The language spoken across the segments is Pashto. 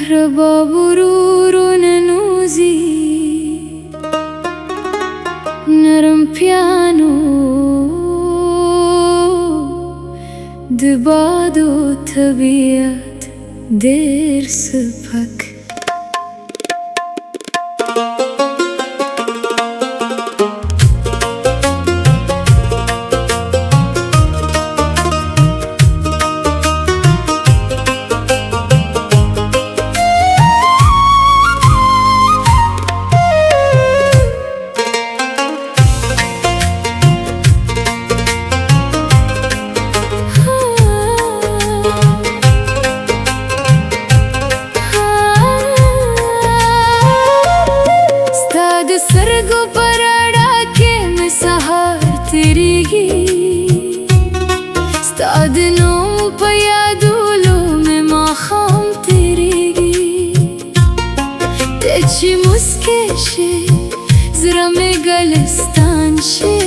Rababururu nanuzi naram piano dibado tabiat der subhak सरगो पर अड़ा के मैं सहार तेरी ही स्तादनों पया दूलो में माखाम तेरी ही तेची मुस्के शे जरा में गलिस्तान शे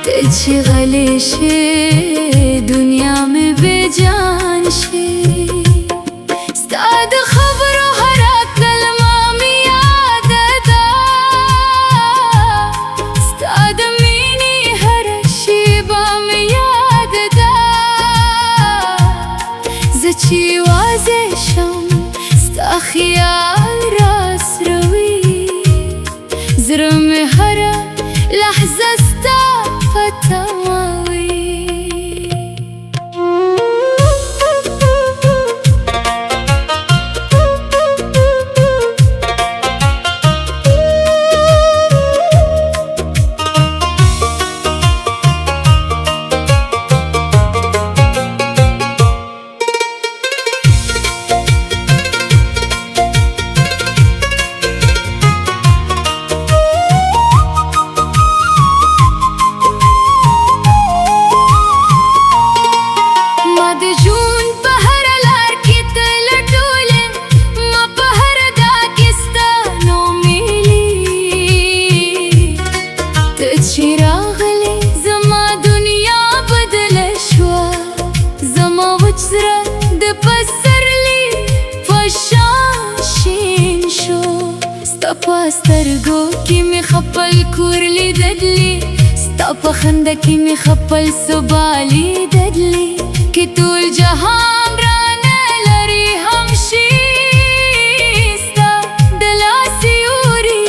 तेची गले शे दुनिया में बेजान शे स्ताद खबरों हरा कलमा زچی وازشم ستا خیال راس روی زرم هر لحظه ستا فتماوی سترګو کې می خپل کور لیدلی ستا په خنده کې می خپل سبالی ددلی کې ټول جهان رانه لري هم شي ستا د لاس یوري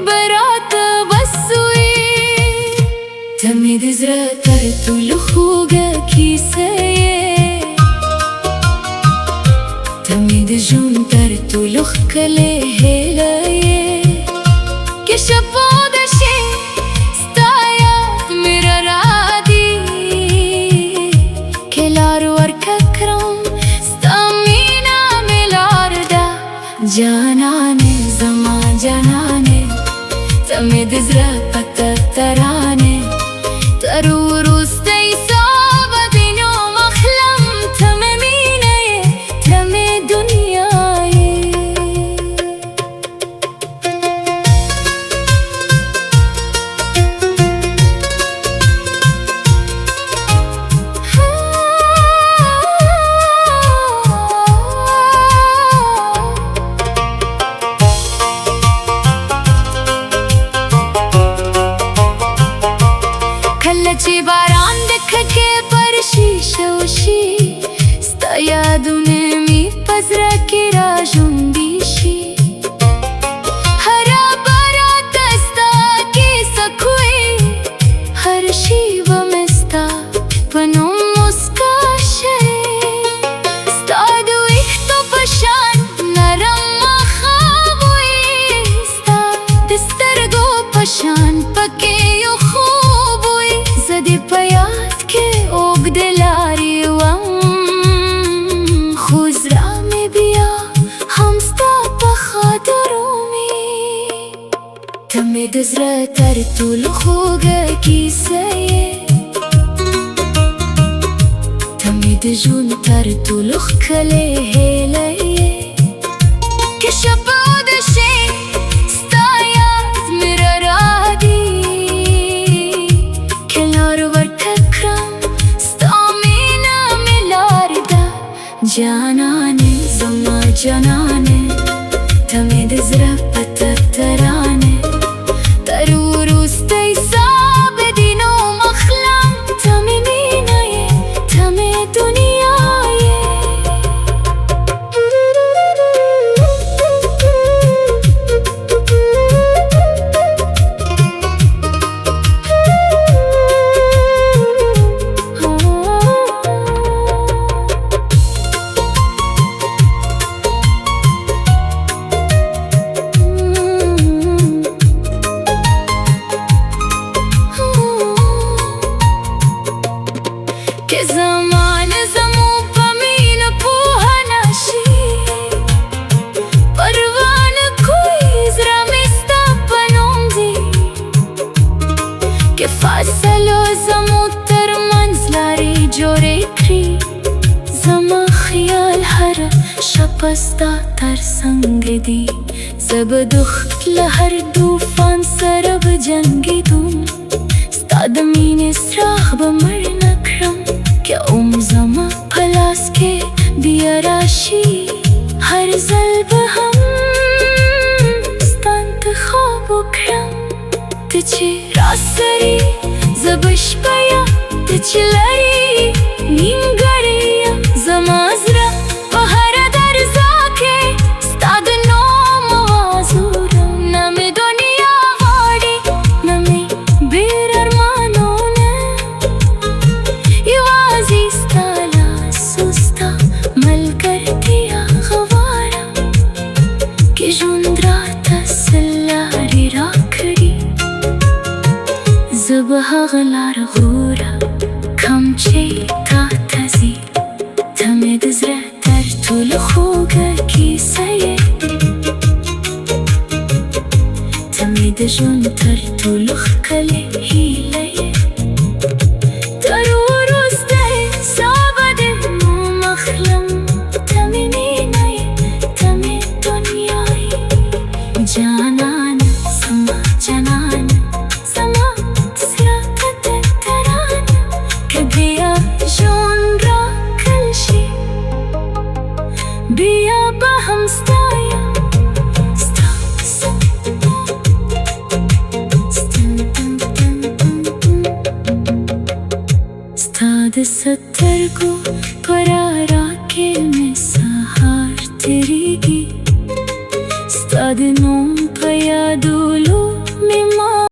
برات بسوي ته مې د زړه تر ټولو خوږه کیسه یې ته مې د ژوند تر ټولو ښکلې هیله یې شپو دشي ستا یاد میرا را دی کلار ورکه کرم ستا مینا ملار دا جانانه زما جانانه ته مې د زړه پته ترانه تر وروستی ساه به وینو مخلم ته مې مینه یې ته مې دنیا یې چې باران دخ کې پرشي شوشي ستا یادونه می پزړه کې را ژوندي شي هر بارات ستا کې سکوي هر شي به مې ستا په نوم مسکا شي ستا د ویښتو په شان نرم ماښام وي ستا د سترګو په شان پکې یو زدی په یاد کې اوږد لارې وم خو زړه مې بیا هم ستا په خاطرو مې ته مې د زړه تر ټولو خوږه کیسه یې ته مې د ژوند تر ټولو ښکلې هیله یې جنانه تمد زربت ترانه ترور استيساب دينو مخلم تمي مينايه تمي دنيايه که زمان زمو پمین پوها نشی پروان کوی زرا مستا پنوم دی که فاصلو زمو تر منزلاری جوره کری زما خیال هر شپستا تر سنگ دی زب دخت لهر دوفان سرب جنگی دوم ستاد مین سراخ بمر نکرم که زما پلاس که بیاراشی هر زلب هم ستانت خواب و کرم تچی راسری زبش بیا تچی لری نیمگریا زما زرا و هر در زاکه ستاد نوم آزورم نمی دنیا غاڑی نمی بیر ارمانونه یوازی ستالا سوستا مل کردیا غوارم که جوند را تسلاری را کری زبها غلار غورا کم چی تا تزی تمد زره در طول خوگه کیسه تمد جون تر طول خکل هیله ترور استه سابد مو مخلم تمی مینای تمی دنیای جانان سما جانان سما سرات تران که بیا جون را کلشی بیا با هم ستایا ستاد سترگو پرارا که میں سہار تیریگی ستاد نوم پا یادو